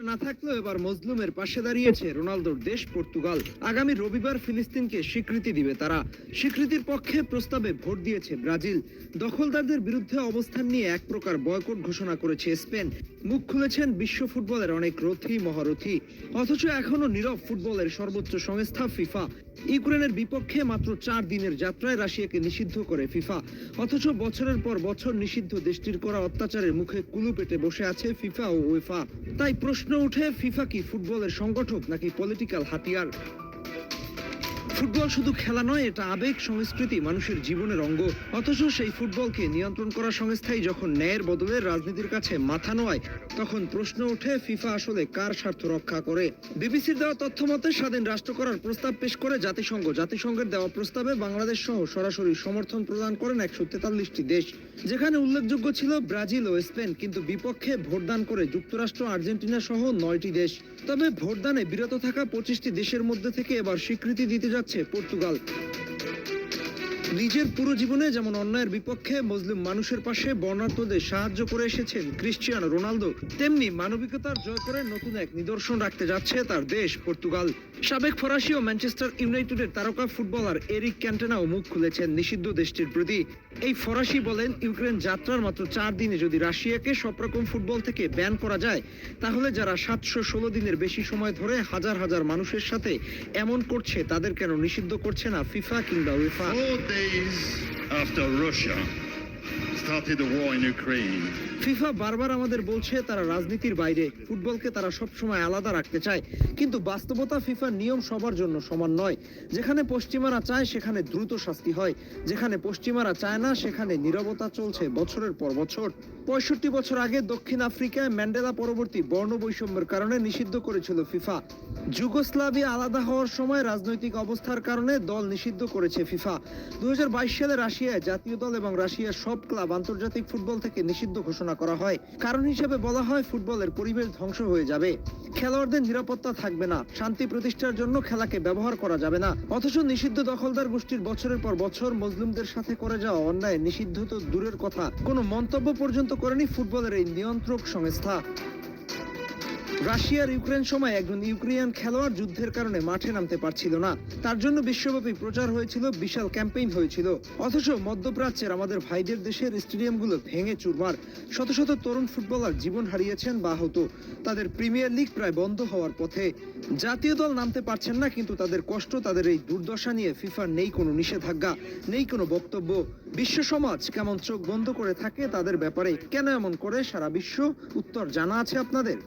না থাকলেও এবার মজলুমের পাশে দাঁড়িয়েছে রোনালদোর দেশ পর্তুগাল। আগামী রবিবার ফিলিস্তিনকে স্বীকৃতি দিবে তারা। স্বীকৃতির পক্ষে প্রস্তাবে ভোট দিয়েছে ব্রাজিল। দখলদারদের বিরুদ্ধে অবস্থান নিয়ে এক প্রকার বয়কট ঘোষণা করেছে স্পেন। মুখ খুলেছেন বিশ্ব ফুটবলের অনেক রথী মহারথী, অথচ এখনো নীরব ফুটবলের সর্বোচ্চ সংস্থা ফিফা। ইউক্রেনের বিপক্ষে মাত্র 4 দিনের যাত্রায় রাশিয়াকে নিষিদ্ধ করে ফিফা, অথচ বছরের পর বছর নিষিদ্ধ দেশটির করা অত্যাচারের মুখে কুলু পেটে বসে আছে ফিফা ও উয়েফা। তাই প্রশ্ন উঠে, ফিফা কি ফুটবলের সংগঠক নাকি পলিটিক্যাল হাতিয়ার? ফুটবল শুধু খেলা নয়, এটা আবেগ, সংস্কৃতি, মানুষের জীবনের অঙ্গ। অথচ সেই ফুটবলকে নিয়ন্ত্রণ করা সংস্থাই যখন ন্যায়ের বদলে রাজনীতির কাছে মাথা নোয়ায়, তখন প্রশ্ন ওঠে, ফিফা আসলে কার স্বার্থ রক্ষা করে? বিবিসির দেওয়া তথ্য মতে স্বাধীন রাষ্ট্র করার প্রস্তাব পেশ করে জাতিসংঘের দেওয়া প্রস্তাবে বাংলাদেশ সহ সরাসরি সমর্থন প্রদান করেন 143টি দেশ, যেখানে উল্লেখযোগ্য ছিল ব্রাজিল ও স্পেন। কিন্তু বিপক্ষে ভোটদান করে যুক্তরাষ্ট্র, আর্জেন্টিনা সহ 9টি দেশ। তবে ভোটদানে বিরত থাকা 25টি দেশের মধ্যে থেকে এবার স্বীকৃতি দিতে যাচ্ছে পর্তুগাল। নিজের পুরো জীবনে যেমন অন্যায়ের বিপক্ষে মুসলিম মানুষের পাশে বর্ণাঢ্যদের সাহায্য করে এসেছেন ক্রিশ্চিয়ানো রোনালদো, তেমনি মানবিকতার জয় করে নতুন এক নিদর্শন রাখতে যাচ্ছে তার দেশ পর্তুগাল। সাবেক ফরাসি ও ম্যানচেস্টার ইউনাইটেডের তারকা ফুটবলার এরিক ক্যান্টোনাও মুখ খুলেছেন নিষিদ্ধ দেশটির প্রতি। এই ফরাসি বলেন, ইউক্রেন যাত্রার মাত্র 4 দিনে যদি রাশিয়াকে সব রকম ফুটবল থেকে ব্যান করা যায়, তাহলে যারা 716 দিনের বেশি সময় ধরে হাজার হাজার মানুষের সাথে এমন করছে, তাদের কেন নিষিদ্ধ করছে না ফিফা কিংবা UEFA? After Russia started the war in Ukraine. FIFA বারবার আমাদের বলছে তারা রাজনীতির বাইরে, ফুটবলকে তারা সবসময় আলাদা রাখতে চায়। কিন্তু বাস্তবতা, ফিফার নিয়ম সবার জন্য সমান নয়। যেখানে পশ্চিমারা চায় সেখানে দ্রুত শাস্তি হয়, যেখানে পশ্চিমারা চায় না সেখানে নীরবতা চলছে বছরের পর বছর। 65 বছর আগে দক্ষিণ আফ্রিকায় ম্যান্ডেলা পরবর্তী বর্ণ বৈষম্যের কারণে নিষিদ্ধ করেছিল ফিফা। যুগোস্লাভিয়া আলাদা হওয়ার সময় রাজনৈতিক অবস্থার কারণে দল নিষিদ্ধ করেছে ফিফা। 2022 সালে রাশিয়ায় জাতীয় দল এবং রাশিয়ার সব ক্লাব আন্তর্জাতিক ফুটবল থেকে নিষিদ্ধ ঘোষণা করা হয়। কারণ হিসেবে বলা হয়, ফুটবলের পরিবেশ ধ্বংস হয়ে যাবে, খেলোয়াড়দের নিরাপত্তা থাকবে না, শান্তি প্রতিষ্ঠার জন্য খেলাকে ব্যবহার করা যাবে না। অথচ নিষিদ্ধ দখলদার গোষ্ঠীর বছরের পর বছর মুসলিমদের সাথে করে যাওয়া অন্যায় নিষিদ্ধ তো দূরের কথা, কোনো মন্তব্য পর্যন্ত করেনি ফুটবলের এই নিয়ন্ত্রক সংস্থা। রাশিয়ার ইউক্রেন সময় একজন ইউক্রেনিয়ান খেলোয়াড় যুদ্ধের কারণে মাঠে নামতে পারছিল না, তার জন্য বিশ্বব্যাপী প্রচার হয়েছিল, বিশাল ক্যাম্পেইন হয়েছিল। অথচ মধ্যপ্রাচ্যের আমাদের ভাইদের দেশের স্টেডিয়ামগুলো ভেঙে চুরমার, শত শত তরুণ ফুটবলার জীবন হারিয়েছেন বা আহত, তাদের প্রিমিয়ার লিগ প্রায় বন্ধ হওয়ার পথে। জাতীয় দল নামতে পারছেন না, কিন্তু তাদের কষ্ট, তাদের এই দুর্দশা নিয়ে ফিফার নেই কোনো নিষেধাজ্ঞা, নেই কোনো বক্তব্য। বিশ্ব সমাজ কেমন চোখ বন্ধ করে থাকে তাদের ব্যাপারে? কেন এমন করে সারা বিশ্ব? উত্তর জানা আছে আপনাদের?